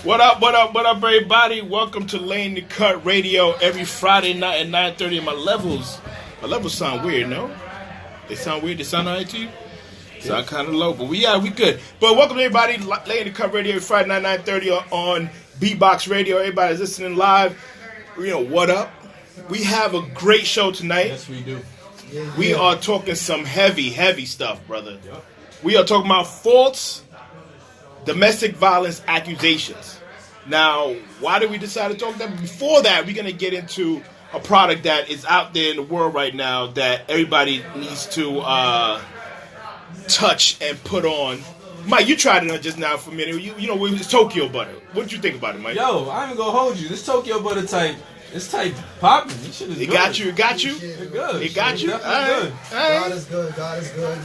What up, everybody? Welcome to Laying the Cut Radio every Friday night at 9:30. My levels sound weird, no? They sound weird? They sound all right to you? Sound kind of low, but we good. But welcome everybody, Laying the Cut Radio every Friday night, 9:30 on B-Box Radio. Everybody's listening live. You know, what up? We have a great show tonight. Yes, we do. We are talking some heavy stuff, brother. Yep. We are talking about false domestic violence accusations. Now, why did we decide to talk that? Before that, we're going to get into a product that is out there in the world right now that everybody needs to touch and put on. Mike, you tried it on just now for a minute. You know, it was Tokeyo Butter. What did you think about it, Mike? Yo, I ain't gonna hold you. This Tokeyo Butter type, it's type popping. This shit is good. It got you. It's good. It got you. All right. God is good.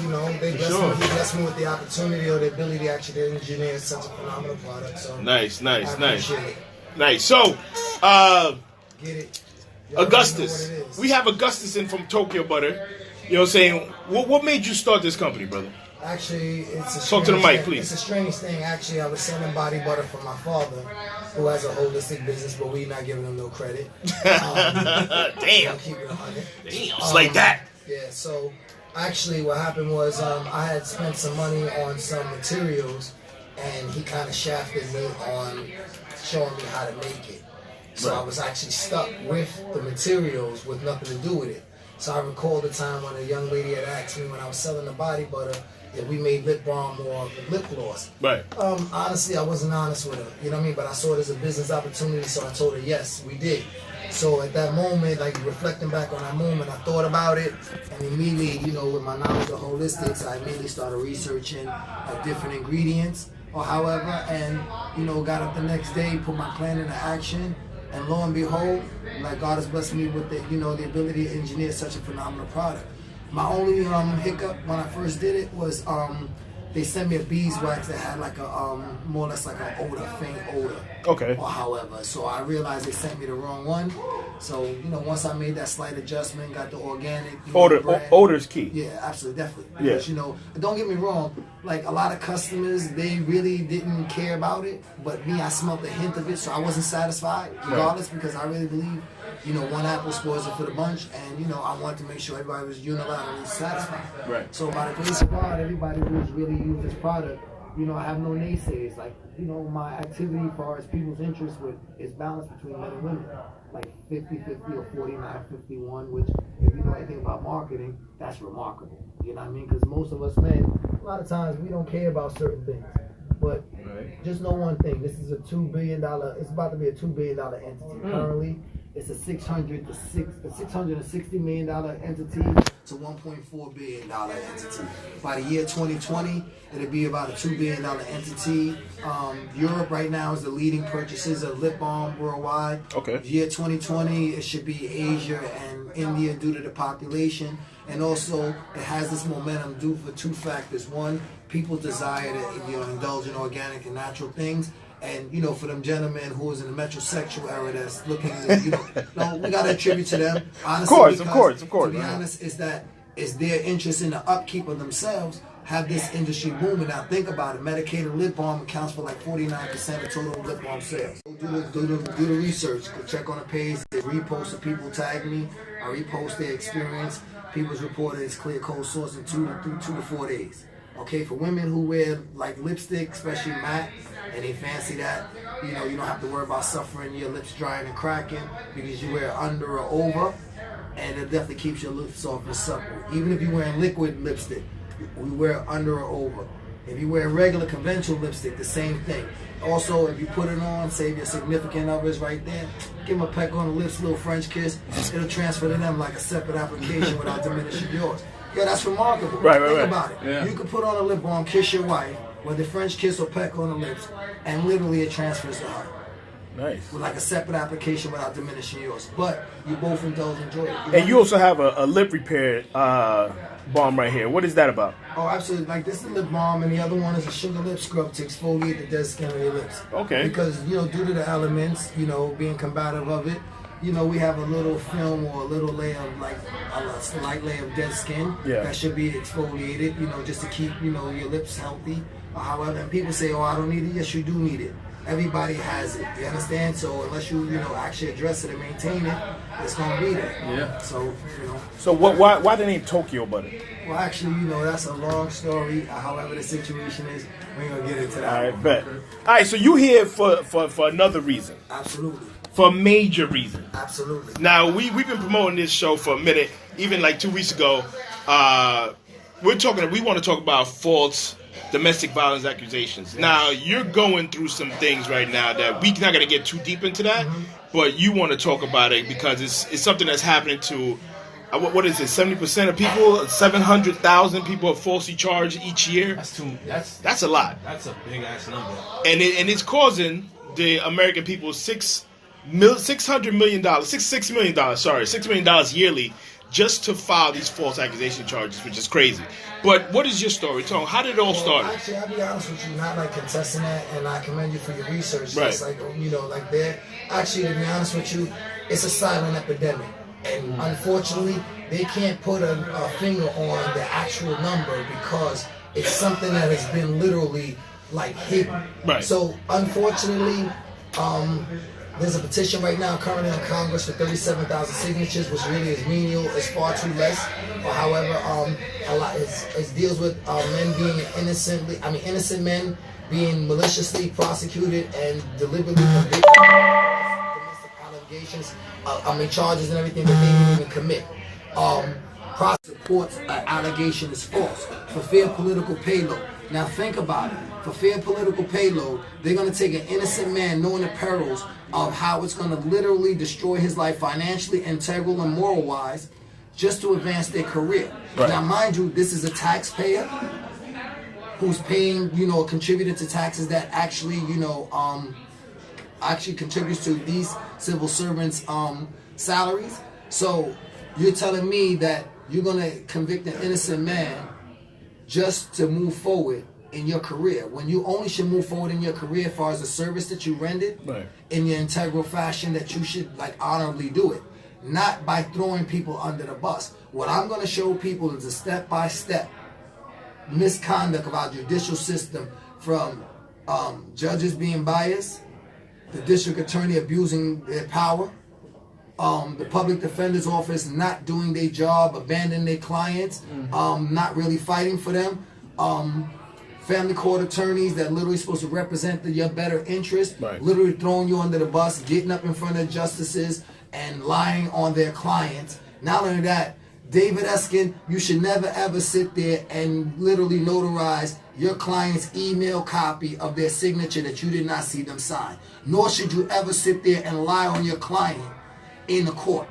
You know, they bless me with the opportunity or the ability to actually engineer such a phenomenal product. So Nice. it. So, Get it. Augustus. We have Augustus in from Tokeyo Butter. You know what I'm saying? What made you start this company, brother? Actually, it's a Talk to the mic, thing. please. It's a strange thing. Actually, I was selling body butter for my father, who has a holistic business, but we not giving him no credit. Damn. I'll keep it 100. Damn. It's like that. Yeah, so actually what happened was I had spent some money on some materials, and he kind of shafted me on showing me how to make it. So I was actually stuck with the materials with nothing to do with it. So I recall the time when a young lady had asked me when I was selling the body butter if we made lip balm or lip gloss. Right. Honestly, I wasn't honest with her. You know what I mean? But I saw it as a business opportunity, so I told her yes, we did. So at that moment, like reflecting back on that moment, I thought about it, and immediately, you know, with my knowledge of holistics, I immediately started researching different ingredients or however, and you know, got up the next day, put my plan into action. And lo and behold, like God has blessed me with the, you know, the ability to engineer such a phenomenal product. My only hiccup when I first did it was they sent me a beeswax that had like a more or less like an odor, faint odor. Okay. Or however, so I realized they sent me the wrong one. So you know, once I made that slight adjustment, got the organic. Odor's key. Yeah, absolutely, definitely. Because you know, don't get me wrong. Like a lot of customers, they really didn't care about it, but me, I smelled the hint of it, so I wasn't satisfied, regardless, because I really believe, you know, one apple spoils it for the bunch, and you know, I wanted to make sure everybody was unilaterally satisfied. Right. So by the grace of God, everybody who's really used this product, you know, I have no naysayers. Like, you know, my activity as far as people's interest with is balanced between men and women. Like 50-50 or 49-51, which, if you know anything about marketing, that's remarkable. You know what I mean? Because most of us men, a lot of times we don't care about certain things. But just know one thing, this is a $2 billion, it's about to be a $2 billion entity. Currently, it's a $660 million entity to $1.4 billion entity. By the year 2020, it'll be about a $2 billion entity. Europe right now is the leading purchasers of lip balm worldwide. Okay. Year 2020, it should be Asia and India due to the population. And also, it has this momentum due for two factors. One, people's desire to indulge in organic and natural things. And, you know, for them gentlemen who is in the metrosexual era that's looking, we got to attribute to them. Honestly, Of course. To be honest, it's their interest in the upkeep of themselves have this industry booming. Now, think about it. Medicated lip balm accounts for like 49% of total lip balm sales. Do the research. Go check on the page. They repost the people tag me. I repost their experience. People's reported it's clear cold source in 2 to 4 days. Okay, for women who wear like lipstick, especially matte, and they fancy that, you know, you don't have to worry about suffering your lips drying and cracking because you wear under or over, and it definitely keeps your lips soft and supple. Even if you're wearing liquid lipstick, we wear under or over. If you wear regular conventional lipstick, the same thing. Also, if you put it on, say if your significant other is right there, give them a peck on the lips, little French kiss. It'll transfer to them like a separate application without diminishing yours. Yeah, that's remarkable. Think about it. Yeah. You could put on a lip balm, kiss your wife, with a French kiss or peck on the lips, and literally it transfers to her. Nice. With like a separate application without diminishing yours. But you both indulge and enjoy it. And you also have a lip repair balm right here. What is that about? Oh, absolutely. Like this is a lip balm, and the other one is a sugar lip scrub to exfoliate the dead skin of your lips. Okay. Because, you know, due to the elements, you know, being combative of it, you know, we have a little film or a little layer of like a slight layer of dead skin that should be exfoliated, you know, just to keep, you know, your lips healthy. However, and people say, oh, I don't need it. Yes, you do need it. everybody has it. You understand? So unless you actually address it and maintain it, it's gonna be there. Yeah. So So why the name Tokeyo Butter? well, actually, that's a long story. However, the situation is, we ain't gonna get into that. All right, bet. All right, so you here for another reason, Absolutely. for a major reason. Absolutely. Now we've been promoting this show for a minute. Even like 2 weeks ago, we want to talk about false domestic violence accusations. Now you're going through some things right now that we're not going to get too deep into that, but you want to talk about it because it's something that's happening to. What is it? 70% of people, 700,000 people are falsely charged each year. That's a lot. That's a big ass number. And it's causing the American people $6 million yearly just to file these false accusation charges, which is crazy. But what is your story, Tom? How did it all start? Actually, I'll be honest with you, not like contesting that, and I commend you for your research. Right. It's like like there. Actually, to be honest with you, it's a silent epidemic. And unfortunately, they can't put a finger on the actual number because it's something that has been literally like hidden. Right. So unfortunately, there's a petition right now currently in Congress for 37,000 signatures, which really is menial. It's far too less. But however, a lot it deals with men being innocent men being maliciously prosecuted and deliberately convicted. Allegations, charges and everything that they didn't even commit. Supports an allegation is false for fair political payload. Now think about it. For fair political payload, they're going to take an innocent man knowing the perils of how it's going to literally destroy his life financially, integral, and moral-wise just to advance their career. Right. Now mind you, this is a taxpayer who's paying, contributing to taxes that actually, actually contributes to these civil servants' salaries. So you're telling me that you're going to convict an innocent man just to move forward in your career, when you only should move forward in your career as far as the service that you rendered in your integral fashion, that you should honorably do it, not by throwing people under the bus. What I'm going to show people is a step-by-step misconduct of our judicial system, from judges being biased, the district attorney abusing their power, the public defender's office not doing their job, abandoning their clients, not really fighting for them, family court attorneys that literally supposed to represent your better interest, literally throwing you under the bus, getting up in front of justices and lying on their clients. Not only that, David Eskin, you should never ever sit there and literally notarize your client's email copy of their signature that you did not see them sign. Nor should you ever sit there and lie on your client in the court.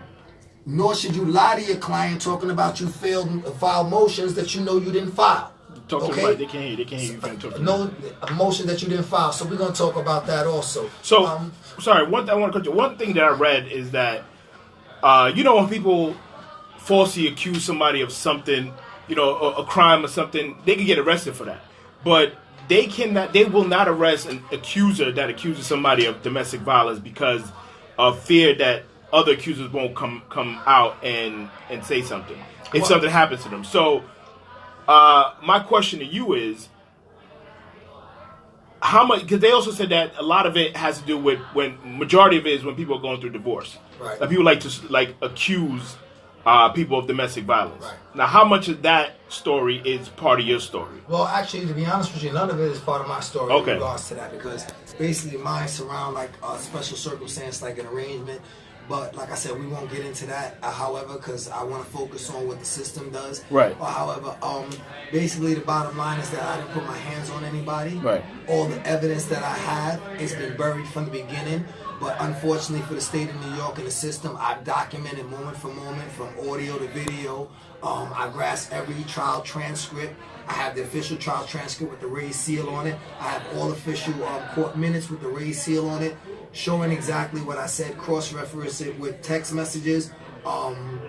Nor should you lie to your client talking about you filed motions that you know you didn't file. Talk to them, they can't hear you. No, a motion that you didn't file. So we're going to talk about that also. So, sorry, one thing that I read is that, when people falsely accuse somebody of something, a crime or something, they can get arrested for that. But they will not arrest an accuser that accuses somebody of domestic violence because of fear that other accusers won't come out and say something if something happens to them. So, my question to you is, how much? Because they also said that a lot of it has to do with majority of it is when people are going through divorce. Right. People like to accuse people of domestic violence. Right. Now, how much of that story is part of your story? Well, actually, to be honest with you, none of it is part of my story in regards to that, because basically mine surround a special circumstance, like an arrangement. But like I said, we won't get into that. However, because I want to focus on what the system does. Right. However, basically the bottom line is that I didn't put my hands on anybody. Right. All the evidence that I have has been buried from the beginning. But unfortunately for the state of New York and the system, I've documented moment for moment, from audio to video. I grasped every trial transcript. I have the official trial transcript with the raised seal on it. I have all official court minutes with the raised seal on it, showing exactly what I said, cross-reference it with text messages, audio,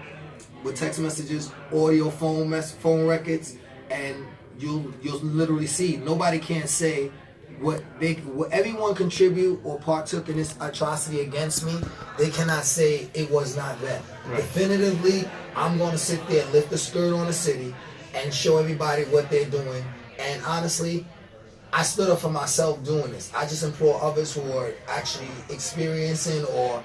phone records, and you'll literally see. Nobody can say what everyone contribute or partook in this atrocity against me. They cannot say it was not them. Right. Definitively, I'm going to sit there and lift the skirt on the city and show everybody what they're doing. And honestly, I stood up for myself doing this. I just implore others who are actually experiencing or,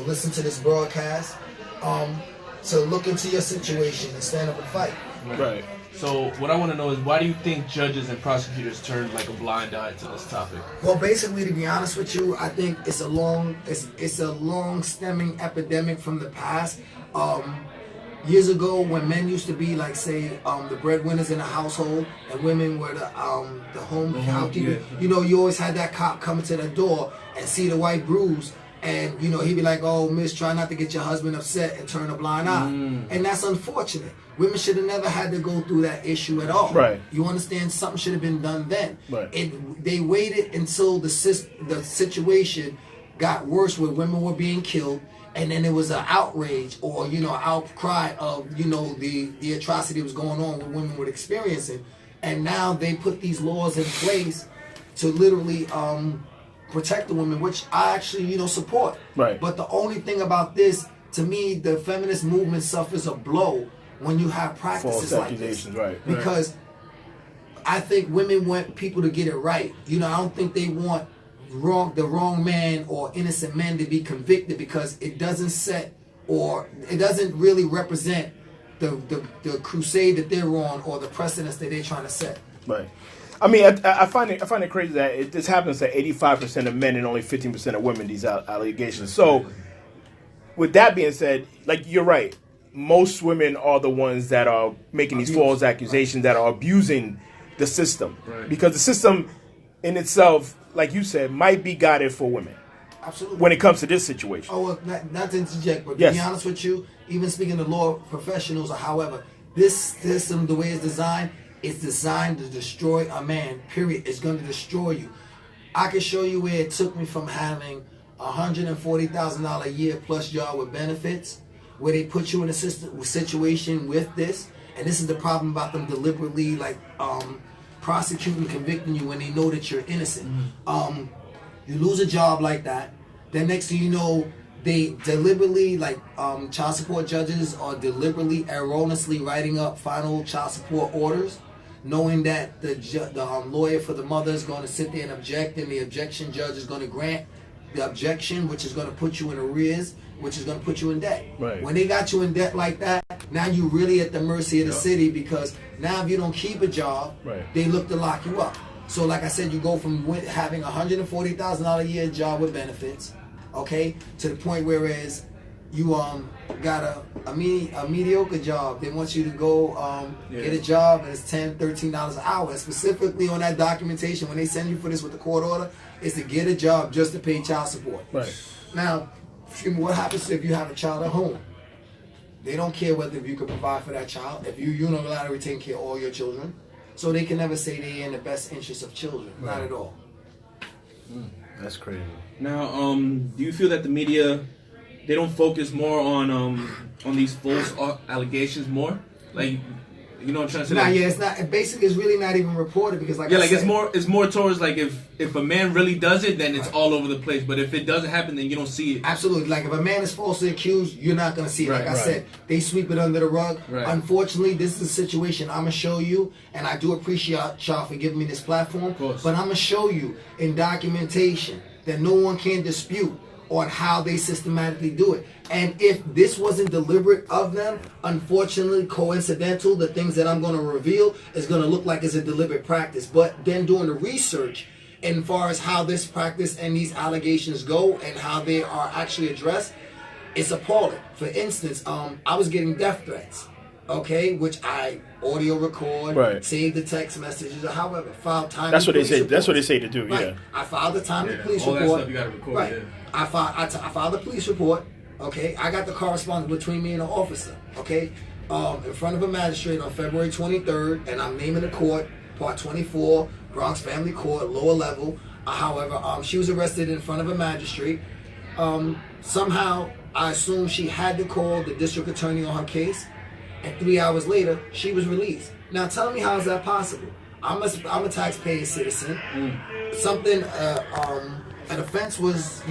listen to this broadcast, to look into your situation and stand up and fight. Right. So what I want to know is, why do you think judges and prosecutors turn like a blind eye to this topic? Well, basically, to be honest with you, I think it's a long stemming epidemic from the past. Years ago, when men used to be like, say, the breadwinners in the household, and women were the home housekeeper. Yeah. You always had that cop coming to the door and see the white bruise, and he'd be like, "Oh, miss, try not to get your husband upset," and turn a blind eye. And that's unfortunate. Women should have never had to go through that issue at all. Right. You understand? Something should have been done then. Right. They waited until the situation got worse, where women were being killed. And then there was an outrage or, outcry of, the atrocity that was going on, what women were experiencing. And now they put these laws in place to literally protect the women, which I actually, support. Right. But the only thing about this, to me, the feminist movement suffers a blow when you have practices like this. Right. Because I think women want people to get it right. I don't think they want the wrong man or innocent man to be convicted, because it doesn't really represent the crusade that they're on or the precedents that they're trying to set. Right. I mean, I find it crazy that this happens to 85% of men and only 15% of women, these allegations. So, with that being said, like, you're right. Most women are the ones that are making these false accusations, that are abusing the system. Right. Because the system in itself, like you said, might be guided for women. Absolutely. When it comes to this situation. Oh, well, not to interject, but Yes. to be honest with you, even speaking to law professionals or however, this system, the way it's designed to destroy a man, period. It's going to destroy you. I can show you where it took me from having $140,000 a year plus job with benefits, where they put you in a situation with this, and this is the problem about them deliberately, prosecuting, convicting you when they know that you're innocent. You lose a job like that, then next thing you know, they deliberately, child support judges are deliberately, erroneously writing up final child support orders, knowing that the lawyer for the mother is going to sit there and object, and the objection judge is going to grant the objection, which is going to put you in arrears, which is going to put you in debt. Right. When they got you in debt like that, now you really at the mercy of the city, because now if you don't keep a job, Right. they look to lock you up. So like I said, you go from having $140,000 a year job with benefits, okay, to the point whereas you got a mediocre job. They want you to go get a job, and it's $10, $13 an hour. And specifically on that documentation, when they send you for this with the court order, is to get a job just to pay child support. Right. Now, what happens if you have a child at home? They don't care whether you can provide for that child. If you unilaterally take care of all your children, so they can never say they're in the best interest of children. Right. Not at all. That's crazy. Now, do you feel that the media, they don't focus more on these false allegations more? Like, you know what I'm trying to say? Nah, yeah, it's not. Basically, it's really not even reported, because, like, yeah, I like said, it's more towards like if a man really does it, then it's all over the place. But if it doesn't happen, then you don't see it. Absolutely. Like, if a man is falsely accused, you're not going to see it. Like Right, I said, they sweep it under the rug. Right. Unfortunately, this is a situation I'm going to show you, and I do appreciate y'all for giving me this platform. Of course. But I'm going to show you in documentation that no one can dispute on how they systematically do it. And if this wasn't deliberate of them, unfortunately, coincidental, the things that I'm going to reveal is going to look like it's a deliberate practice. But then doing the research, as far as how this practice and these allegations go and how they are actually addressed, it's appalling. For instance, I was getting death threats, okay, which I audio record, Right. save the text messages, or however, file timely That's what they police say. reports. That's what they say to do. Right. Yeah. I filed the timely police all that report. stuff you gotta record, Right. yeah. I filed the police report. Okay. I got the correspondence between me and the officer. Okay. In front of a magistrate on February 23rd, and I'm naming the court, Part 24, Bronx Family Court, lower level. However, she was arrested in front of a magistrate. Somehow, I assume she had to call the district attorney on her case, and 3 hours later, she was released. Now, tell me, how is that possible? I'm a taxpaying citizen. Something, an offense was,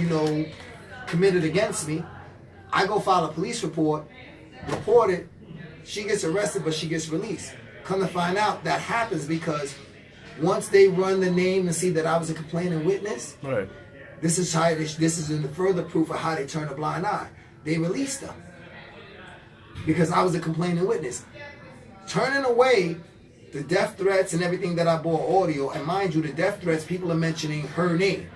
committed against me. I go file a police report, report it. She gets arrested, but she gets released. Come to find out, that happens because once they run the name and see that I was a complaining witness, Right. this is in the further proof of how they turn a blind eye. They released her because I was a complaining witness, turning away the death threats and everything that I bore audio. And mind you, the death threats, people are mentioning her name.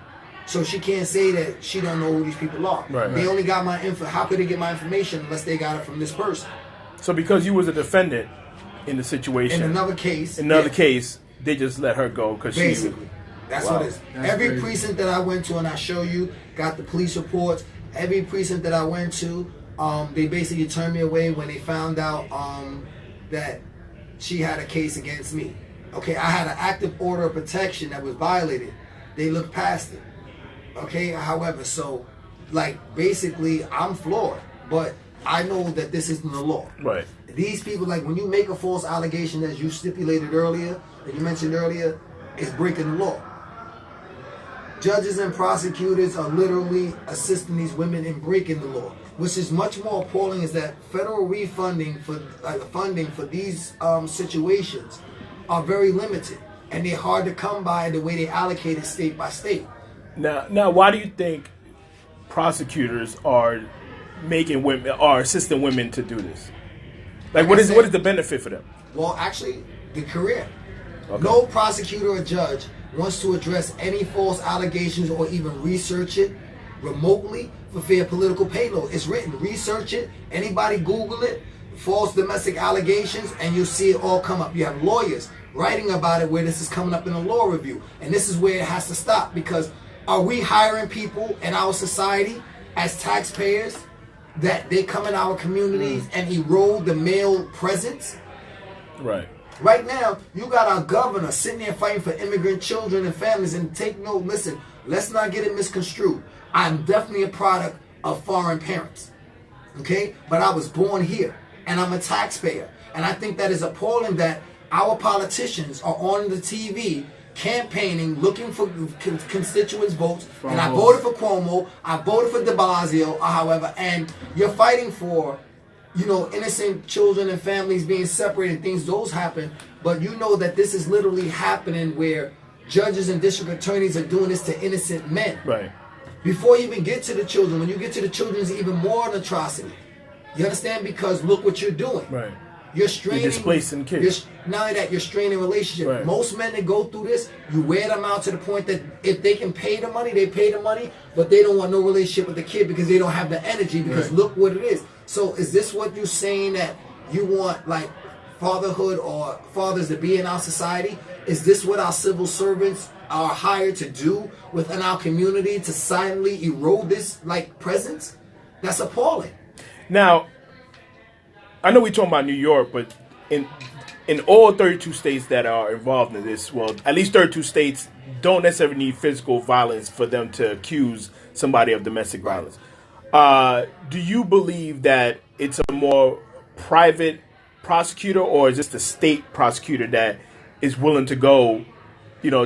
So she can't say that she don't know who these people are. Right. They only got my info. How could they get my information unless they got it from this person? So because you was a defendant in the situation, In another case, case, they just let her go because she. basically, that's Wow. what it is. That's Every crazy. precinct that I went to, and I show you, got the police reports. Every precinct that I went to, they basically turned me away when they found out that she had a case against me. Okay, I had an active order of protection that was violated. They looked past it. Okay, however, so like basically I'm floored, but I know that this isn't the law. Right. These people, like when you make a false allegation, as you stipulated earlier, that you mentioned earlier, it's breaking the law. Judges and prosecutors are literally assisting these women in breaking the law. Which is much more appalling is that federal refunding for funding for these situations are very limited, and they're hard to come by the way they allocate it state by state. Now, why do you think prosecutors are assisting women to do this? Like, what is the benefit for them? Well, actually, the career. Okay. No prosecutor or judge wants to address any false allegations or even research it remotely for fear of political payload. It's written. Research it. Anybody Google it. False domestic allegations, and you'll see it all come up. You have lawyers writing about it where this is coming up in a law review. And this is where it has to stop, because are we hiring people in our society as taxpayers that they come in our communities and erode the male presence? Right. Right now, you got our governor sitting there fighting for immigrant children and families. And take note, listen, let's not get it misconstrued. I'm definitely a product of foreign parents, okay? But I was born here, and I'm a taxpayer. And I think that is appalling that our politicians are on the TV campaigning, looking for constituents' votes. And I voted for Cuomo, I voted for de Blasio, or however, and you're fighting for, innocent children and families being separated, things, those happen. But you know that this is literally happening where judges and district attorneys are doing this to innocent men. Right. Before you even get to the children, when you get to the children, it's even more an atrocity. You understand? Because look what you're doing. Right. You're straining. You're displacing kids. Not only that, you're straining relationships. Right. Most men that go through this, you wear them out to the point that if they can pay the money, they pay the money, but they don't want no relationship with the kid because they don't have the energy, because look what it is. So is this what you're saying, that you want like fatherhood or fathers to be in our society? Is this what our civil servants are hired to do within our community, to silently erode this like presence? That's appalling. Now, I know we're talking about New York, but in all 32 states that are involved in this, well, at least 32 states don't necessarily need physical violence for them to accuse somebody of domestic violence. Do you believe that it's a more private prosecutor, or is this the state prosecutor that is willing to go,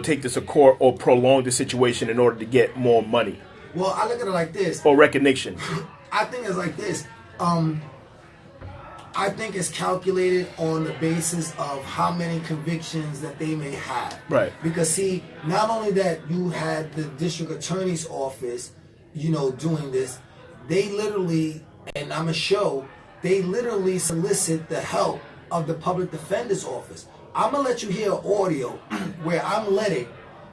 take this to court or prolong the situation in order to get more money Well, I look at it like this. or recognition? I think it's like this. I think it's calculated on the basis of how many convictions that they may have. Right. Because see, not only that you had the district attorney's office, doing this, they literally, and I'm a show, they literally solicit the help of the public defender's office. I'm gonna let you hear audio where I'm letting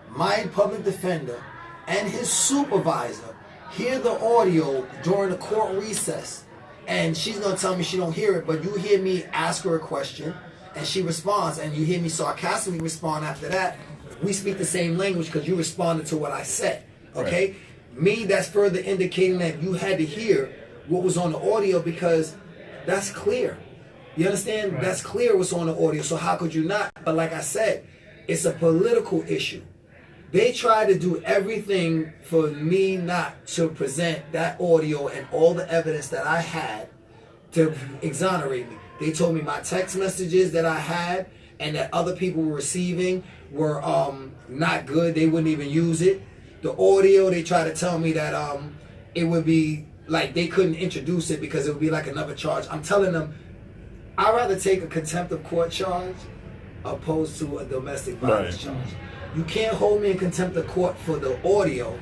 my public defender and his supervisor hear the audio during the court recess. And she's gonna tell me she don't hear it, but you hear me ask her a question, and she responds, and you hear me sarcastically respond after that. We speak the same language because you responded to what I said. Okay? Right. Me, that's further indicating that you had to hear what was on the audio, because that's clear. You understand? Right. That's clear what's on the audio. So how could you not? But like I said, it's a political issue. They try to do everything for me not to present that audio and all the evidence that I had to exonerate me. They told me my text messages that I had and that other people were receiving were not good. They wouldn't even use it. The audio, they try to tell me that it would be like they couldn't introduce it because it would be like another charge. I'm telling them, I'd rather take a contempt of court charge opposed to a domestic violence charge. You can't hold me in contempt of court for the audio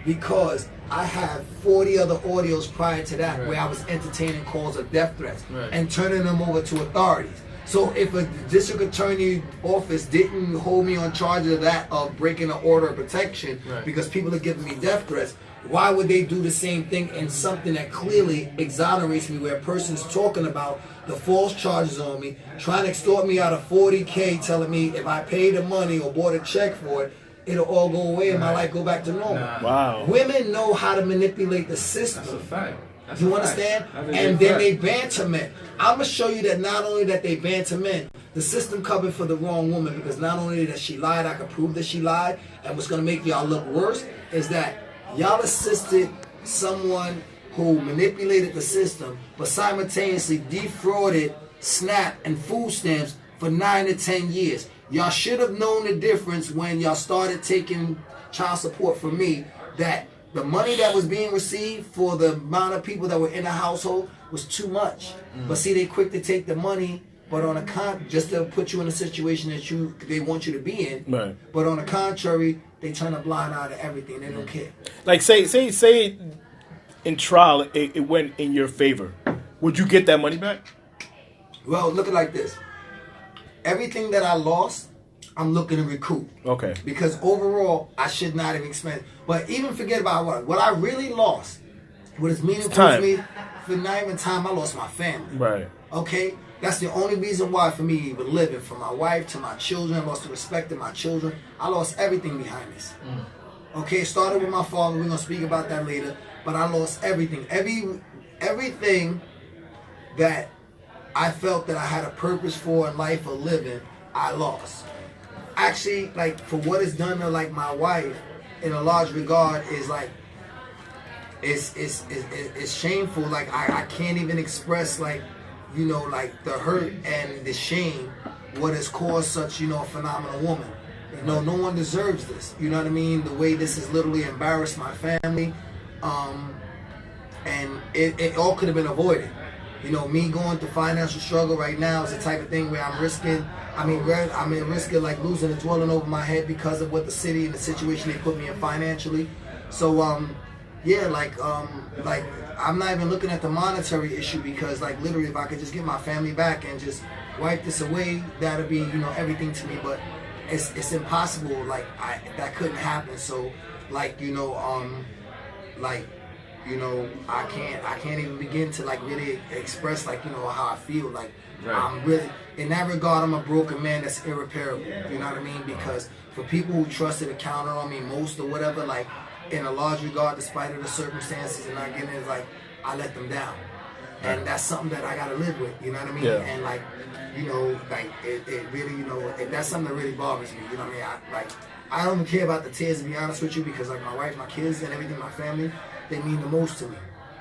because I have 40 other audios prior to that where I was entertaining calls of death threats and turning them over to authorities. So if a district attorney office didn't hold me on charge of that, of breaking an order of protection because people are giving me death threats, why would they do the same thing in something that clearly exonerates me, where a person's talking about the false charges on me, trying to extort me out of $40K, telling me if I pay the money or bought a check for it, it'll all go away and my life go back to normal. Wow. Women know how to manipulate the system. That's a fact. Do you understand? And then they banter men. I'm going to show you that not only that they banter men, the system covered for the wrong woman, because not only that she lied, I can prove that she lied, and what's going to make y'all look worse is that y'all assisted someone who manipulated the system, but simultaneously defrauded SNAP and food stamps for 9 to 10 years. Y'all should have known the difference when y'all started taking child support from me, that the money that was being received for the amount of people that were in the household was too much. But see, they quick to take the money, but on a just to put you in a situation that they want you to be in. Right. But on the contrary, they turn a blind eye to everything. They don't care. Like say in trial it went in your favor. Would you get that money back? Well, look at it like this. Everything that I lost, I'm looking to recoup. Okay. Because overall, I should not have expended. But even forget about what I really lost. What is meaningful to me, for not even time, I lost my family. Right. Okay? That's the only reason why for me even living. From my wife to my children, I lost the respect of my children. I lost everything behind this. Okay, it started with my father. We're going to speak about that later. But I lost everything. Everything that I felt that I had a purpose for in life or living, I lost. Actually, like, for what it's done to, like, my wife, in a large regard, is like, it's shameful. Like, I can't even express, like, you know, like, the hurt and the shame what has caused such, you know, a phenomenal woman. You know, no one deserves this. You know what I mean? The way this has literally embarrassed my family, and it all could have been avoided. You know, me going through financial struggle right now is the type of thing where I'm risking. I'm in risk of like losing a dwelling over my head because of what the city and the situation they put me in financially. So yeah, like I'm not even looking at the monetary issue, because like literally if I could just get my family back and just wipe this away, that'd be, you know, everything to me. But it's impossible. Like that couldn't happen. So like, you know, like, you know, I can't even begin to like really express like, you know, how I feel. Like I'm really, in that regard, I'm a broken man that's irreparable. You know what I mean? Because for people who trusted to counter on me most or whatever, like in a large regard, despite of the circumstances and not getting it, like I let them down. And that's something that I gotta live with, you know what I mean? Yeah. And like, you know, like it really, you know, that's something that really bothers me, you know what I mean? I don't even care about the tears, to be honest with you, because like my wife, my kids and everything, my family, they mean the most to me.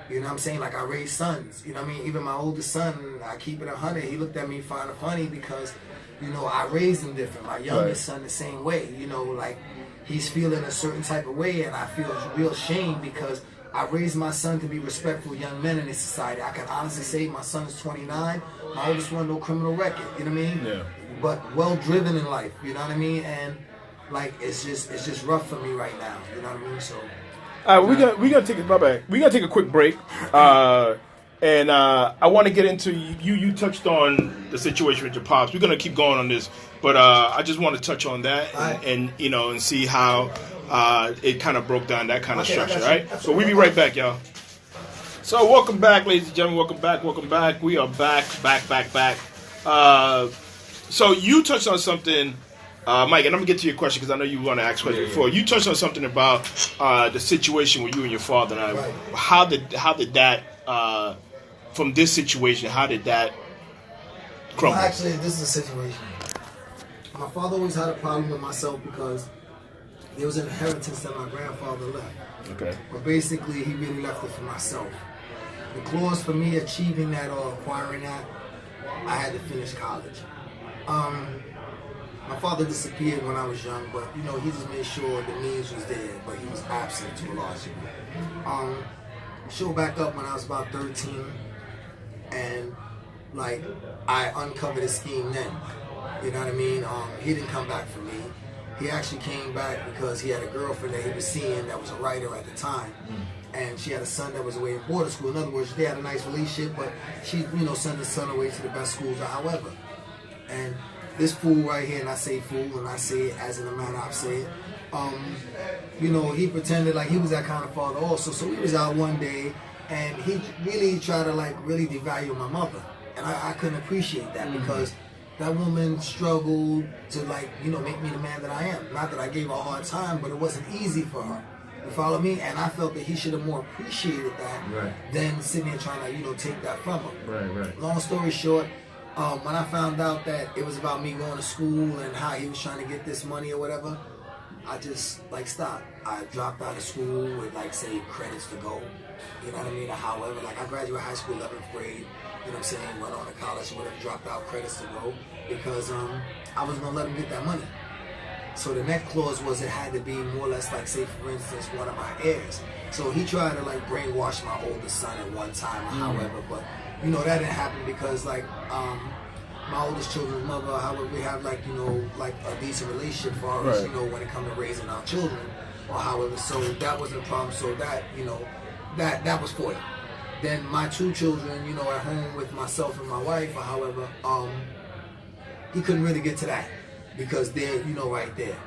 You know what I'm saying? Like I raised sons, you know what I mean? Even my oldest son, I keep it 100, he looked at me kind of funny because, you know, I raised him different. My youngest son the same way, you know, like he's feeling a certain type of way, and I feel real shame because I raised my son to be respectful young men in this society. I can honestly say my son is 29. My oldest one, no criminal record. You know what I mean? Yeah. But well driven in life. You know what I mean? And like it's just rough for me right now. You know what I mean? So. We gotta take we gotta take a quick break. And I want to get into you touched on the situation with your pops. We're gonna keep going on this, but I just want to touch on that and you know, and see how it kind of broke down that kind of structure, right? So we'll be right back, y'all. So welcome back, ladies and gentlemen. Welcome back. We are back. So you touched on something, Mike, and I'm gonna get to your question because I know you want to ask questions before. You touched on something about the situation with you and your father. And how did that from this situation? How did that crumble? Well, actually, this is a situation. My father always had a problem with myself because there was an inheritance that my grandfather left. Okay. But basically, he really left it for myself. The clause for me achieving that or acquiring that, I had to finish college. My father disappeared when I was young, but you know, he just made sure the means was there, but he was absent to a large degree. Showed back up when I was about 13, and like I uncovered a scheme then. You know what I mean? He didn't come back for me. He actually came back because he had a girlfriend that he was seeing that was a writer at the time. And she had a son that was away in boarding school. In other words, they had a nice relationship, but she, sent the son away to the best schools or however. And this fool right here, and I say fool, and I say it as in the manner I've said, he pretended like he was that kind of father also. So we was out one day, and he really tried to really devalue my mother. And I couldn't appreciate that because that woman struggled to make me the man that I am. Not that I gave her a hard time, but it wasn't easy for her. You follow me? And I felt that he should have more appreciated that than sitting there trying to, take that from her. Right. Long story short, when I found out that it was about me going to school and how he was trying to get this money or whatever, I just stopped. I dropped out of school with say credits to go. You know what I mean? Or however, I graduated high school 11th grade. You know what I'm saying? Went on to college or whatever, dropped out credits to go because I was gonna let him get that money. So the next clause was it had to be more or less say for instance one of my heirs. So he tried to brainwash my oldest son at one time or however, but that didn't happen because my oldest children's mother, however, we have a decent relationship for us, when it comes to raising our children or however. So that wasn't a problem. So that that was for it. Then my two children, at home with myself and my wife or however, he couldn't really get to that because they're right there.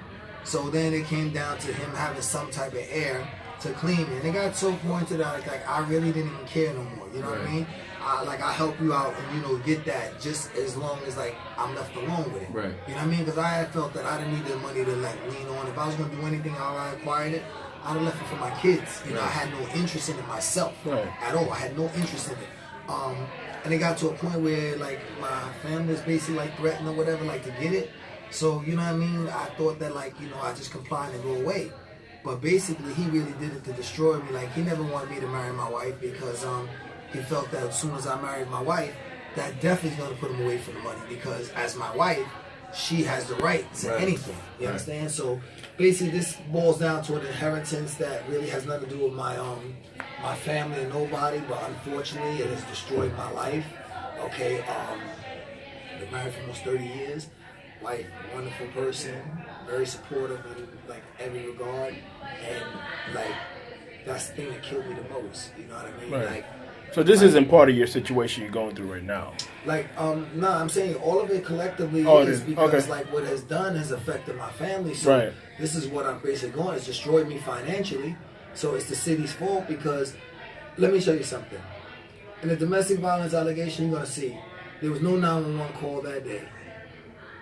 So then it came down to him having some type of heir to claim it. And it got so pointed out I really didn't even care no more. You know what I mean? I help you out and get that just as long as I'm left alone with it. Right. You know what I mean? Because I had felt that I didn't need the money to lean on. If I was gonna do anything how I acquired it, I'd have left it for my kids. I had no interest in it myself at all. I had no interest in it. And it got to a point where my family was basically threatened or whatever to get it. So you know what I mean? I thought that I just complied and go away. But basically he really did it to destroy me. He never wanted me to marry my wife because he felt that as soon as I married my wife, that definitely is going to put him away from the money because as my wife, she has the right to anything. You understand? So basically this boils down to an inheritance that really has nothing to do with my my family and nobody, but unfortunately it has destroyed my life. Okay, been married for almost 30 years. Wife, wonderful person, very supportive in every regard, and that's the thing that killed me the most. You know what I mean? Right. So this isn't part of your situation you're going through right now. No, I'm saying all of it collectively is because what has done has affected my family. So this is what I'm basically going. It's destroyed me financially. So it's the city's fault because let me show you something. In the domestic violence allegation, you're gonna see there was no 911 call that day.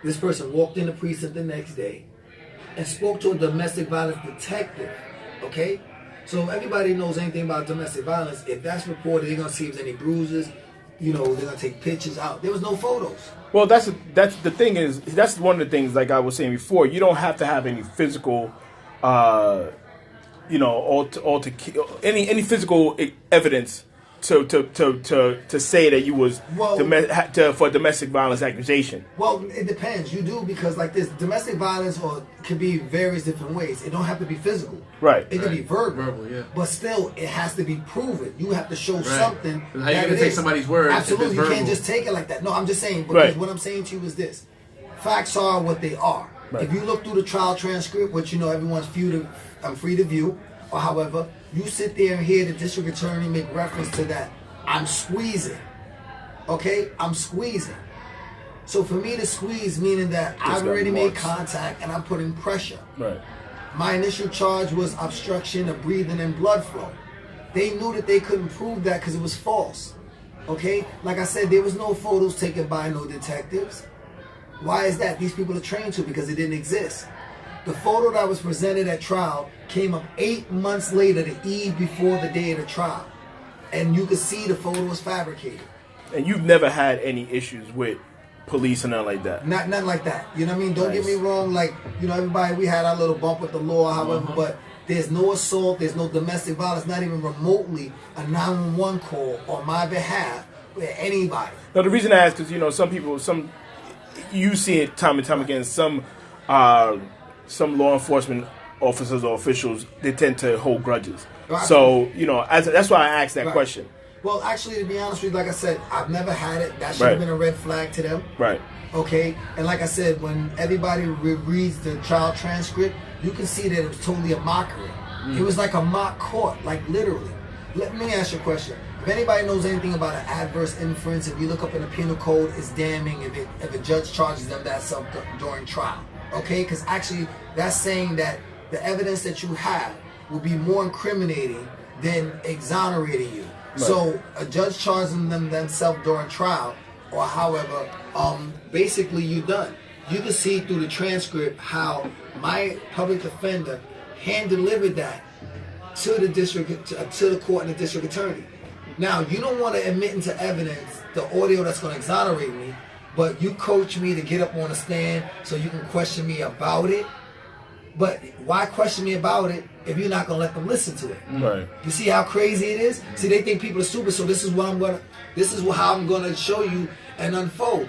This person walked in the precinct the next day and spoke to a domestic violence detective. Okay? So everybody knows anything about domestic violence. If that's reported, they're gonna see if there's any bruises. They're gonna take pictures out. There was no photos. Well, that's the thing is that's one of the things I was saying before. You don't have to have any physical, any physical evidence to say that you was for domestic violence accusation. Well, it depends. You do because this domestic violence could be various different ways. It don't have to be physical. Right. It could be verbal. Yeah. But still, it has to be proven. You have to show something. How you gonna take somebody's word? Absolutely, you can't just take it like that. No, I'm just saying because what I'm saying to you is this: facts are what they are. Right. If you look through the trial transcript, which everyone's free to view, or however, you sit there and hear the district attorney make reference to that. I'm squeezing. Okay? I'm squeezing. So for me to squeeze, meaning that I've already made contact and I'm putting pressure. Right. My initial charge was obstruction of breathing and blood flow. They knew that they couldn't prove that because it was false. Okay? Like I said, there was no photos taken by no detectives. Why is that? These people are trained to because it didn't exist. The photo that was presented at trial came up 8 months later, the eve before the day of the trial. And you could see the photo was fabricated. And you've never had any issues with police and nothing like that? Nothing like that. You know what I mean? Don't get me wrong. Everybody, we had our little bump with the law, however, but there's no assault, there's no domestic violence, not even remotely a 911 call on my behalf with anybody. No, the reason I ask is, you see it time and time again, some law enforcement officers or officials, they tend to hold grudges. Right. So, that's why I asked that question. Well, actually, to be honest with you, like I said, I've never had it. That should have been a red flag to them. Right. Okay, and like I said, when everybody reads the trial transcript, you can see that it was totally a mockery. It was like a mock court, like literally. Let me ask you a question. If anybody knows anything about an adverse inference, if you look up in the penal code, it's damning if a judge charges them that stuff during trial. Okay, because actually that's saying that the evidence that you have will be more incriminating than exonerating you. Right. So a judge charging them themselves during trial, or however, basically you're done. You can see through the transcript how my public defender hand delivered that to the district, to the court and the district attorney. Now you don't want to admit into evidence the audio that's going to exonerate me, but you coach me to get up on the stand so you can question me about it. But why question me about it if you're not going to let them listen to it? Right. You see how crazy it is? See, they think people are stupid, so this is how I'm going to show you and unfold.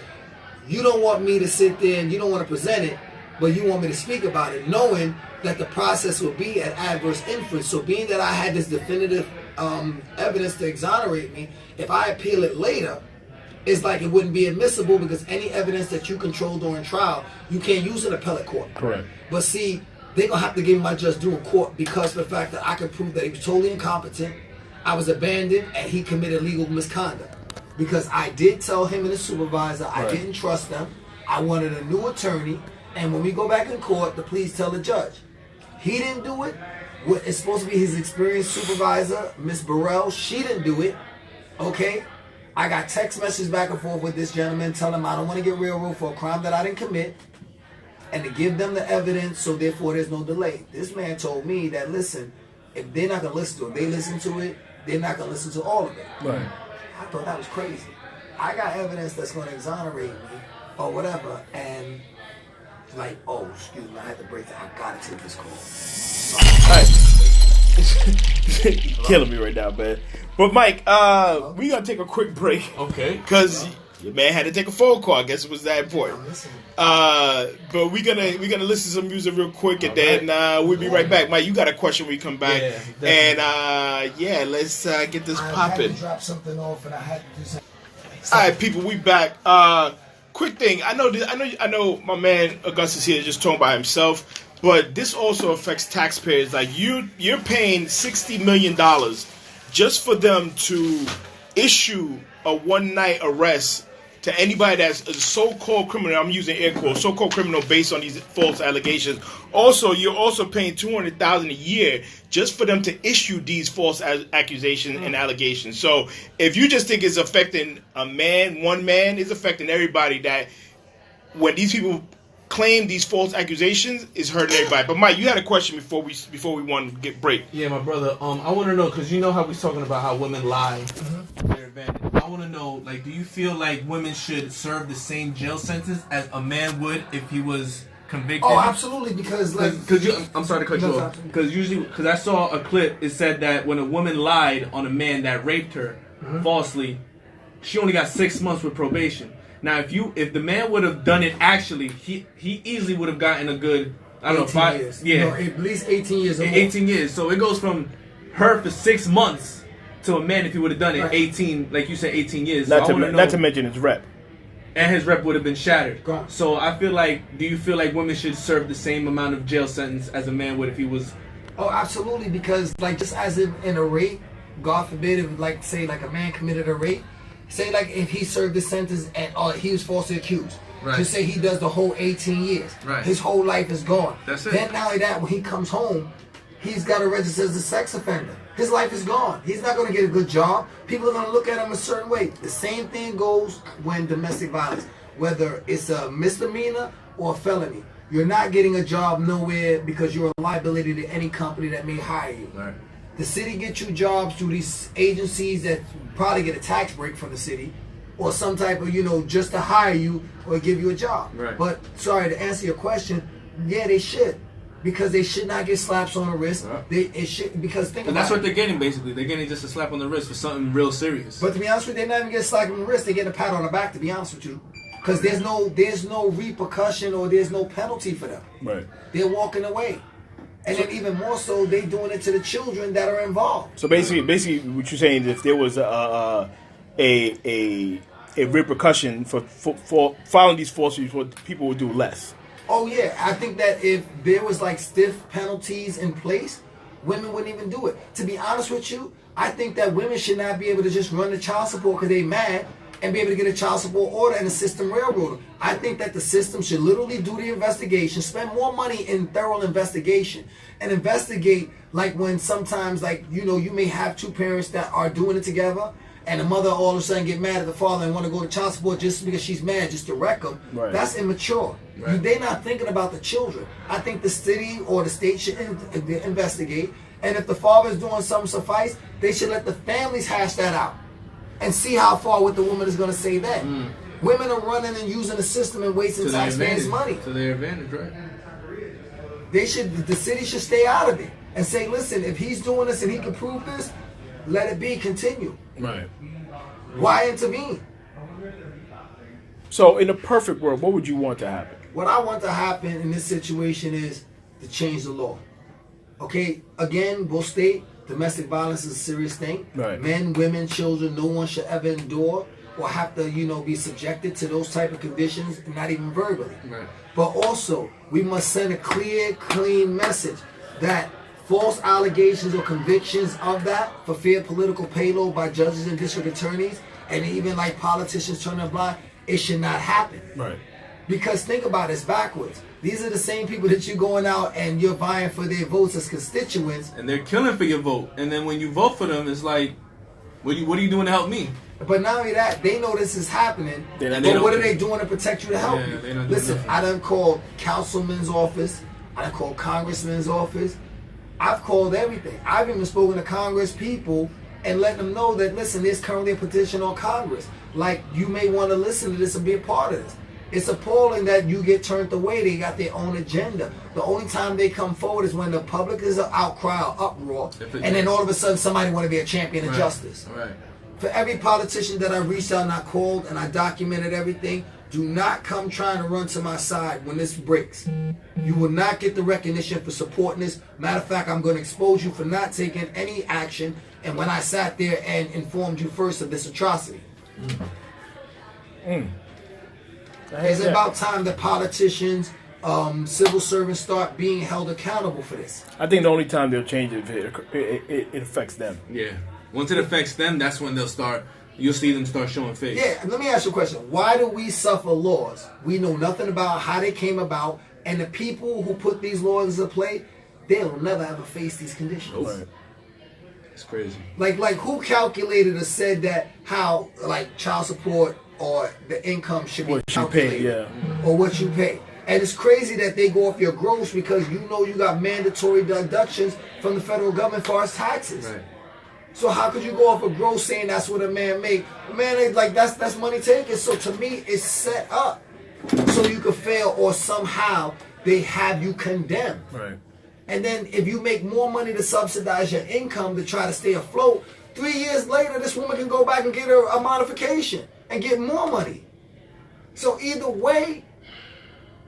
You don't want me to sit there and you don't want to present it, but you want me to speak about it, knowing that the process will be an adverse inference. So being that I had this definitive evidence to exonerate me, if I appeal it later, it's like it wouldn't be admissible because any evidence that you control during trial, you can't use in appellate court. Correct. But see, they're going to have to give my judge due in court because of the fact that I can prove that he was totally incompetent, I was abandoned, and he committed legal misconduct. Because I did tell him and his supervisor I didn't trust them, I wanted a new attorney, and when we go back in court, to please tell the judge. He didn't do it. It's supposed to be his experienced supervisor, Miss Burrell. She didn't do it. Okay? I got text messages back and forth with this gentleman telling him I don't want to get railroaded for a crime that I didn't commit and to give them the evidence so therefore there's no delay. This man told me that, listen, if they're not going to listen to it, they listen to it, they're not going to listen to all of it. Right. I thought that was crazy. I got evidence that's going to exonerate me or whatever, and it's like, oh, excuse me, I had to break that. I got to take this call. All right. Killing me right now, man. But Mike, we gotta take a quick break. Okay. Because your man had to take a phone call. I guess it was that important. But we're gonna listen to some music real quick, and then we'll be right back. Mike, you got a question when we come back, and let's get this popping. I had to drop something off, and I had to do something. All right, people, we back. Quick thing. I know. My man Augustus here is just talking about himself. But this also affects taxpayers. Like you're paying $60 million just for them to issue a one-night arrest to anybody that's a so-called criminal. I'm using air quotes, so-called criminal based on these false allegations. Also, you're also paying $200,000 a year just for them to issue these false accusations and allegations. So if you just think it's affecting a man, one man, it's affecting everybody. That when these people claim these false accusations is hurting everybody. But Mike, you had a question before we want to get break. Yeah, my brother. I want to know, because you know how we're talking about how women lie to their advantage. I want to know, like, do you feel like women should serve the same jail sentence as a man would if he was convicted? Oh, absolutely, because like, I'm sorry to cut you off. Because I saw a clip. It said that when a woman lied on a man that raped her falsely, she only got 6 months with probation. Now, if the man would have done it actually, he easily would have gotten a good, I don't know, 5 years. Yeah, no, at least 18 years. 18 years. So it goes from her for 6 months to a man if he would have done it 18, like you said, 18 years. Not to mention his rep. And his rep would have been shattered. Gone. So I feel like, do you feel like women should serve the same amount of jail sentence as a man would if he was? Oh, absolutely, because like just as in a rape, God forbid, if like say like a man committed a rape. Say like if he served his sentence and he was falsely accused. Right. Just say he does the whole 18 years. Right. His whole life is gone. That's it. Then not only that, when he comes home, he's got to register as a sex offender. His life is gone. He's not going to get a good job. People are going to look at him a certain way. The same thing goes when domestic violence. Whether it's a misdemeanor or a felony. You're not getting a job nowhere because you're a liability to any company that may hire you. Right. The city gets you jobs through these agencies that probably get a tax break from the city or some type of, just to hire you or give you a job. Right. But, sorry, to answer your question, yeah, they should. Because they should not get slaps on the wrist. Yeah. Because think about that's it. what they're getting, basically. They're getting just a slap on the wrist for something real serious. But to be honest with you, they're not even getting slapped on the wrist. They get a pat on the back, to be honest with you. Because there's no repercussion or there's no penalty for them. Right. They're walking away. And then even more so, they doing it to the children that are involved. So basically, what you're saying is if there was a a repercussion for filing these false reports, people will do less. Oh yeah, I think that if there was like stiff penalties in place, women wouldn't even do it. To be honest with you, I think that women should not be able to just run the child support because they mad and be able to get a child support order and the system railroad them. I think that the system should literally do the investigation, spend more money in thorough investigation, and investigate like when sometimes like, you know, you may have two parents that are doing it together and the mother all of a sudden get mad at the father and want to go to child support just because she's mad, just to wreck them. Right. That's immature. Right. They're not thinking about the children. I think the city or the state should investigate, and if the father is doing something suffice, they should let the families hash that out and see how far what the woman is going to say then. Women are running and using the system and wasting taxpayers' money. To their advantage, right? The city should stay out of it and say, listen, if he's doing this and he can prove this, let it be, continue. Right. Why intervene? So, in a perfect world, what would you want to happen? What I want to happen in this situation is to change the law. Okay, again, we'll state domestic violence is a serious thing. Right. Men, women, children, no one should ever endure or have to, you know, be subjected to those type of conditions, not even verbally. Right. But also, we must send a clear, clean message that false allegations or convictions of that for fear of political payload by judges and district attorneys, and even like politicians turning a blind, it should not happen. Right. Because think about it, it's backwards. These are the same people that you're going out and you're vying for their votes as constituents. And they're killing for your vote. And then when you vote for them, it's like, what are you doing to help me? But not only that, they know this is happening. But what are they doing to protect you to help you? Listen, I done called councilman's office. I done called congressman's office. I've called everything. I've even spoken to Congress people and let them know that, listen, there's currently a petition on Congress. Like, you may want to listen to this and be a part of this. It's appalling that you get turned away. They got their own agenda. The only time they come forward is when the public is an outcry or uproar, and then all of a sudden somebody want to be a champion of justice. Right. For every politician that I reached out and I called and I documented everything, do not come trying to run to my side when this breaks. You will not get the recognition for supporting this. Matter of fact, I'm going to expose you for not taking any action. And when I sat there and informed you first of this atrocity. It's about time that politicians, civil servants start being held accountable for this. I think the only time they'll change it if it affects them. Yeah. Once it affects them, that's when you'll see them start showing face. Yeah, let me ask you a question. Why do we suffer laws? We know nothing about how they came about, and the people who put these laws into play, they'll never ever face these conditions. Right. It's crazy. Like who calculated or said that how like child support or the income should be calculated, yeah, or what you pay? And it's crazy that they go off your gross because you know you got mandatory deductions from the federal government for as taxes. Right. So how could you go off a gross saying that's what a man make? A man ain't like that's money taken. So to me, it's set up so you could fail or somehow they have you condemned. right. And then if you make more money to subsidize your income to try to stay afloat, 3 years later, this woman can go back and get a modification and get more money. So either way,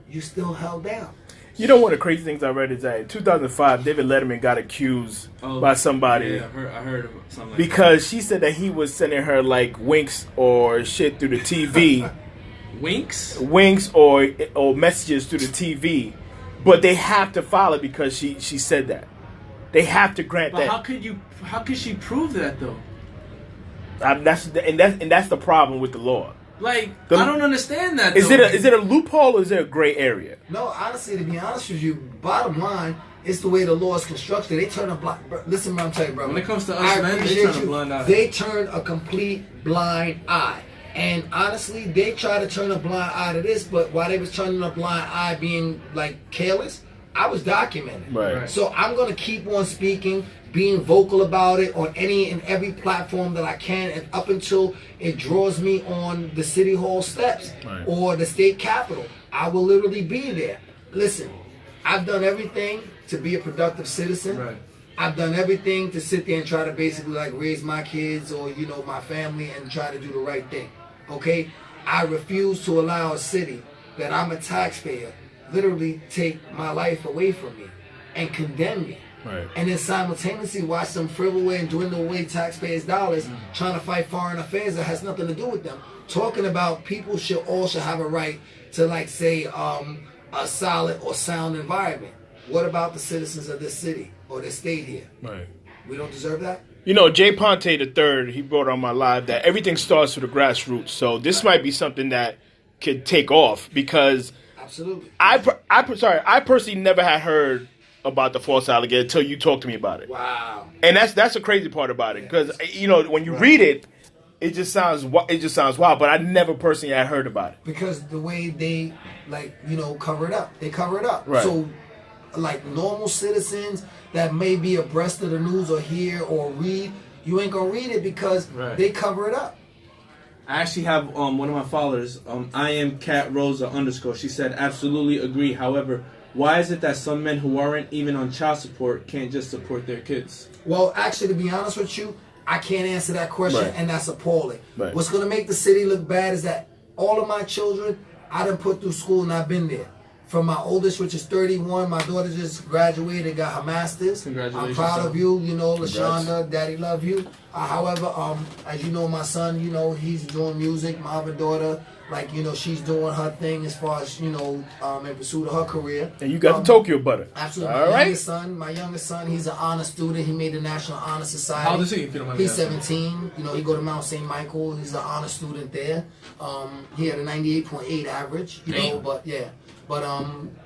you still held down. You know, one of the crazy things I read is that in 2005, David Letterman got accused by somebody. Yeah, I heard of something like because she said that he was sending her like winks or shit through the TV. Winks? Winks or messages through the TV. But they have to file it because she said that. They have to grant but that. How could she prove that though? That's the problem with the law. Like, I don't understand that. Is it a loophole or is it a gray area? No, honestly, to be honest with you, bottom line, it's the way the law is constructed. They turn a blind. Listen, to what I'm telling you, brother. When it comes to us men, they turn a blind eye. They turn a complete blind eye. And honestly, they try to turn a blind eye to this, but while they was turning a blind eye being like careless, I was documenting. Right. So I'm going to keep on speaking, being vocal about it on any and every platform that I can, and up until it draws me on the city hall steps or the state capitol, I will literally be there. Listen, I've done everything to be a productive citizen. Right. I've done everything to sit there and try to basically like raise my kids or, you know, my family and try to do the right thing. Okay? I refuse to allow a city that I'm a taxpayer literally take my life away from me and condemn me. Right. And then simultaneously watch them frivel away and dwindle away taxpayers' dollars trying to fight foreign affairs that has nothing to do with them. Talking about people should have a right to, like, say, a solid or sound environment. What about the citizens of this city or this state here? Right. We don't deserve that? You know, Jay Ponte III, he brought on my live that everything starts with the grassroots. So this might be something that could take off because Absolutely. I personally never had heard about the false allegation until you talked to me about it. Wow. And that's the crazy part about it because you know when you read it, it just sounds wild. But I never personally had heard about it because the way they cover it up. They cover it up. Right. So like normal citizens that may be abreast of the news or hear or read, you ain't gonna read it because they cover it up. I actually have one of my followers, I am Cat Rosa _ She said, absolutely agree. However, why is it that some men who aren't even on child support can't just support their kids? Well, actually, to be honest with you, I can't answer that question, and that's appalling. Right. What's going to make the city look bad is that all of my children, I done put through school and I've been there. From my oldest, which is 31, my daughter just graduated and got her master's. Congratulations. I'm proud of you, LaShonda, Daddy love you. However, as you know, my son, he's doing music. My other daughter, she's doing her thing as far as, in pursuit of her career. and you got the Tokeyo Butter. Absolutely. All right. My youngest son, he's an honor student. He made the National Honor Society. How old is he, if you don't mind me He's asking? 17. He go to Mount St. Michael. He's an honor student there. He had a 98.8 average, But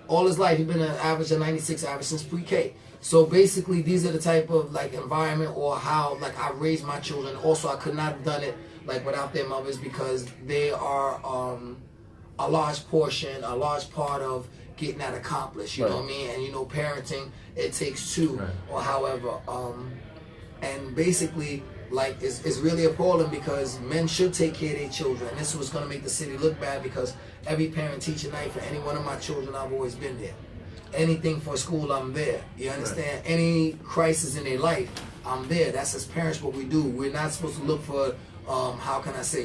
all his life, he's been an average of 96 average since pre-K. So basically, these are the type of environment or how I raised my children. Also, I could not have done it without their mothers because they are a large part of getting that accomplished. You know what I mean? And parenting, it takes two or however. And basically, it's really appalling because men should take care of their children. And this was going to make the city look bad because every parent teacher night for any one of my children, I've always been there. Anything for school, I'm there. You understand? Any crisis in their life, I'm there. That's as parents what we do. We're not supposed to look for,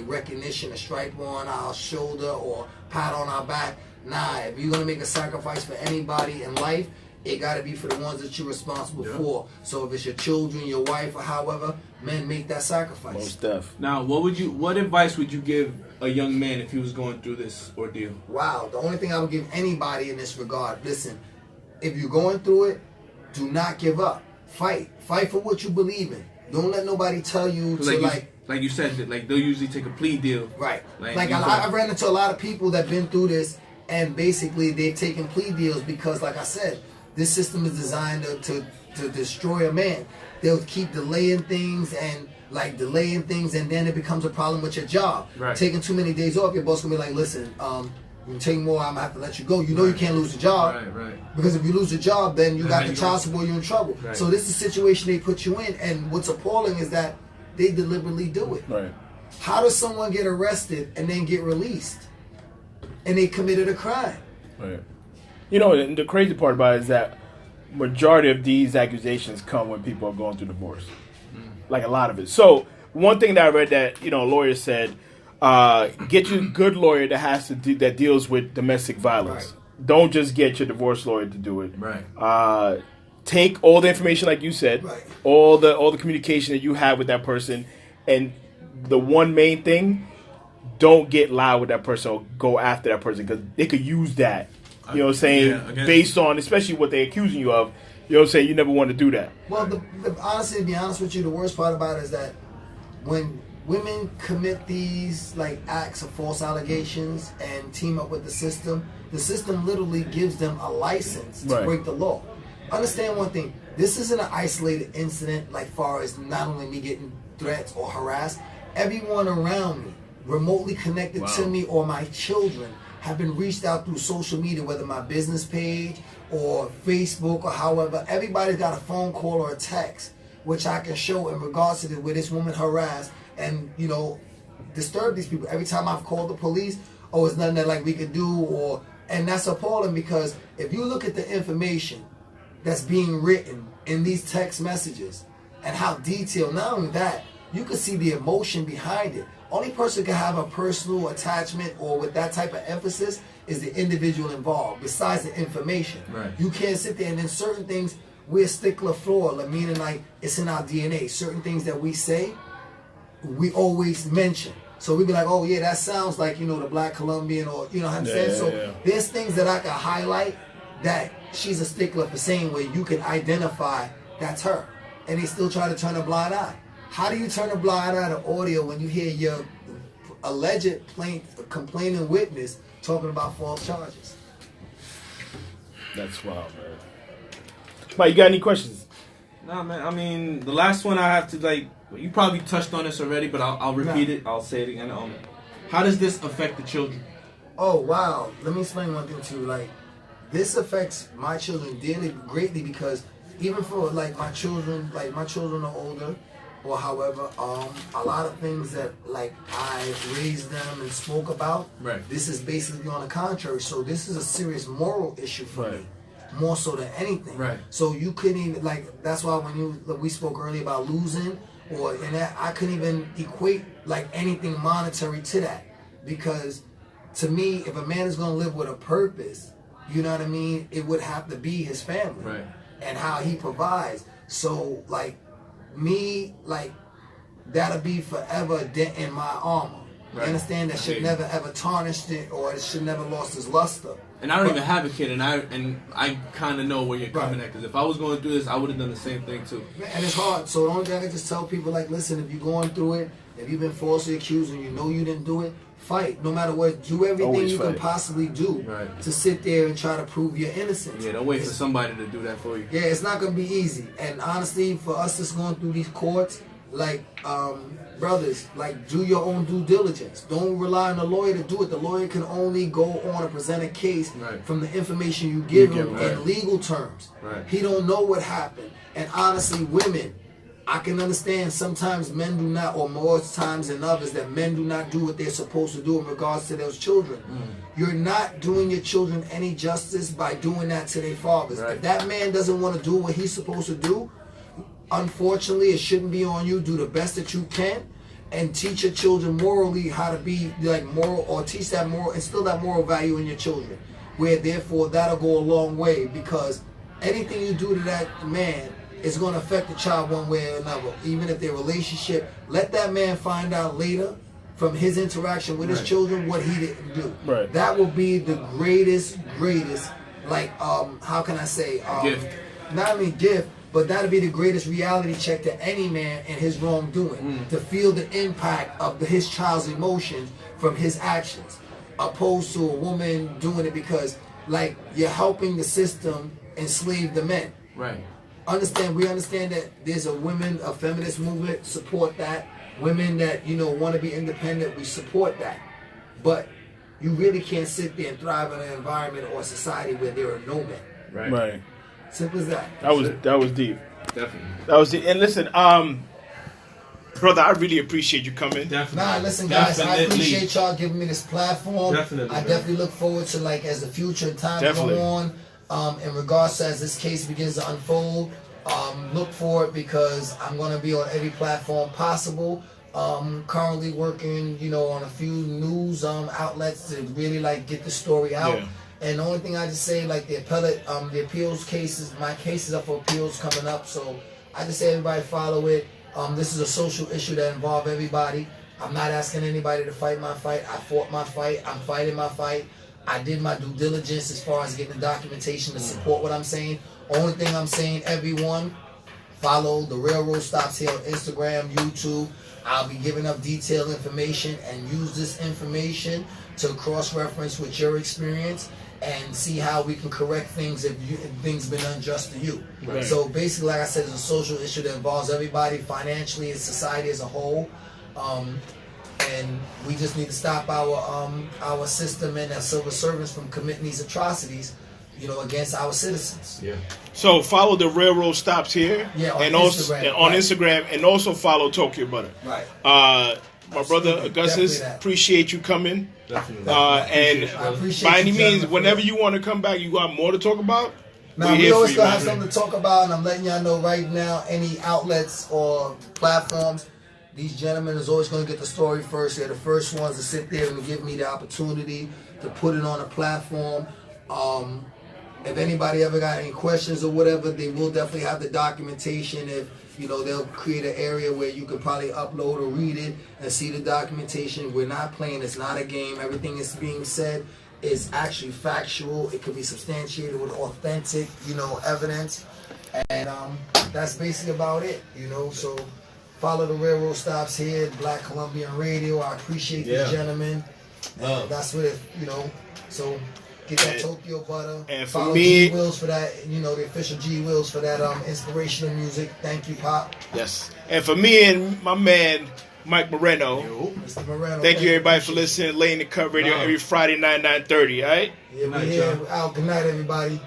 recognition, a stripe on our shoulder or pat on our back. Nah, if you're going to make a sacrifice for anybody in life, it got to be for the ones that you're responsible for. So if it's your children, your wife, or however, men make that sacrifice. Most def. Now, what advice would you give a young man if he was going through this ordeal? Wow, the only thing I would give anybody in this regard, listen, if you're going through it, do not give up. Fight for what you believe in. Don't let nobody tell you to like you said, they'll usually take a plea deal. Right. I've ran into a lot of people that been through this, and basically they've taken plea deals because, like I said, this system is designed to destroy a man. They'll keep delaying things, and then it becomes a problem with your job. Right. Taking too many days off, your boss gonna be like, listen, you take more, I'm gonna have to let you go. You can't lose the job. Right. Because if you lose the job, then you got the child support, you're in trouble. Right. So this is the situation they put you in, and what's appalling is that they deliberately do it. Right. How does someone get arrested and then get released? And they committed a crime. Right. And the crazy part about it is that majority of these accusations come when people are going through divorce. Like a lot of it. So one thing that I read that, a lawyer said, get you a good lawyer that deals with domestic violence. Right. Don't just get your divorce lawyer to do it. Right. Take all the information, like you said, all the communication that you have with that person, and the one main thing, don't get loud with that person or go after that person because they could use that. You know what I'm saying? Based on, especially what they're accusing you of. You know what I'm saying? You never want to do that. Well, honestly, to be honest with you, the worst part about it is that when women commit these acts of false allegations and team up with the system literally gives them a license to break the law. Understand one thing. This isn't an isolated incident far as not only me getting threats or harassed. Everyone around me, remotely connected to me or my children, have been reached out through social media, whether my business page or Facebook or however. Everybody's got a phone call or a text, which I can show in regards to where this woman harassed and, disturb these people. Every time I've called the police, it's nothing that we could do, and that's appalling because if you look at the information that's being written in these text messages and how detailed, not only that, you can see the emotion behind it. Only person can have a personal attachment or with that type of emphasis is the individual involved, besides the information. Right. You can't sit there and then certain things we're stickler for, like, meaning like it's in our DNA. Certain things that we say, we always mention. So we be like, oh yeah, that sounds like, you know, the Black Colombian, or, you know what I'm saying? So there's things that I can highlight that she's a stickler for saying, where you can identify that's her. And they still try to turn a blind eye. How do you turn a blind eye to audio when you hear your alleged complaining witness talking about false charges? That's wild, man. Mike, you got any questions? Nah, man. I mean, the last one I have to, like, you probably touched on this already, but I'll repeat it. I'll say it again. How does this affect the children? Oh, wow. Let me explain one thing to you. Like, this affects my children greatly, because even for, like, my children are older, or however, a lot of things that, like, I raised them and spoke about, this is basically on the contrary. So this is a serious moral issue for me, more so than anything. So you couldn't even, like, that's why when we spoke earlier about losing, or in that, I couldn't even equate like anything monetary to that, because to me, if a man is going to live with a purpose, you know what I mean, it would have to be his family and how he provides. So like me, like, that'll be forever a dent in my armor. You understand? That should never ever tarnished it, or it should never lost its luster. And I don't even have a kid, and I kind of know where you're coming at, because if I was going through this, I would have done the same thing too. And it's hard. So the only thing I can just tell people, like, listen, if you're going through it, if you've been falsely accused and you know you didn't do it, fight. No matter what, do everything you can possibly do to sit there and try to prove your innocence. Yeah, don't wait for somebody to do that for you. Yeah, it's not going to be easy. And honestly, for us that's going through these courts, like, brothers, like, do your own due diligence. Don't rely on the lawyer to do it. The lawyer can only go on and present a case from the information you give him in legal terms. He don't know what happened. And honestly, women, I can understand sometimes men do not, or more times than others, that men do not do what they're supposed to do in regards to those children. You're not doing your children any justice by doing that to their fathers. If that man doesn't want to do what he's supposed to do, unfortunately, it shouldn't be on you. Do the best that you can, and teach your children morally how to be like moral, or teach that moral, instill that moral value in your children, where therefore that'll go a long way, because anything you do to that man is going to affect the child one way or another. Even if their relationship, let that man find out later from his interaction with his children what he didn't do. That will be the greatest, like, how can I say, gift. Not only gift, but that'll be the greatest reality check to any man in his wrongdoing, to feel the impact of his child's emotions from his actions, opposed to a woman doing it because, like, you're helping the system enslave the men. We understand that there's a feminist movement, support that. Women that, you know, want to be independent, we support that. But you really can't sit there and thrive in an environment or a society where there are no men. Simple as that. That was deep. Definitely. That was deep. And listen, brother, I really appreciate you coming. Nah, listen, guys, I appreciate y'all giving me this platform. I definitely look forward to, like, as the future and time go on, in regards to as this case begins to unfold, look for it, because I'm going to be on every platform possible. Currently working, you know, on a few news outlets to really, like, get the story out. And the only thing I just say, like, the appeals cases, my cases are for appeals coming up, so I just say everybody follow it. This is a social issue that involves everybody. I'm not asking anybody to fight my fight. I fought my fight. I'm fighting my fight. I did my due diligence as far as getting the documentation to support what I'm saying. Only thing I'm saying, everyone, follow The Railroad Stops Here on Instagram, YouTube. I'll be giving up detailed information, and use this information to cross-reference with your experience and see how we can correct things if things been unjust to you. So basically, like I said, it's a social issue that involves everybody financially and society as a whole. And we just need to stop our system and our civil servants from committing these atrocities, you know, against our citizens. So follow The Railroad Stops Here. On and Instagram. On Instagram, and also follow Tokeyo Butter. My brother Augustus, appreciate you coming. And by any means, whenever you want to come back, you got more to talk about. Now, we always gonna have something to talk about, and I'm letting y'all know right now, any outlets or platforms, these gentlemen is always going to get the story first. They're the first ones to sit there and give me the opportunity to put it on a platform. if anybody ever got any questions or whatever, they will definitely have the documentation. If they'll create an area where you could probably upload or read it and see the documentation. We're not playing. It's not a game. Everything is being said is actually factual. It could be substantiated with authentic, evidence. And that's basically about it, So follow the railroad stops here, Black Colombian Radio. I appreciate the gentlemen. And that's what So get that Tokeyo Butter. And for follow me, G Wills for that. The official G Wills for that inspirational music. Thank you, Pop. Yes. And for me and my man Mike Moreno. Mr. Moreno. Thank you everybody for listening. Laying the Cut Radio every Friday night, 9:30. All right. Yeah, we're here. Out. Good night, everybody.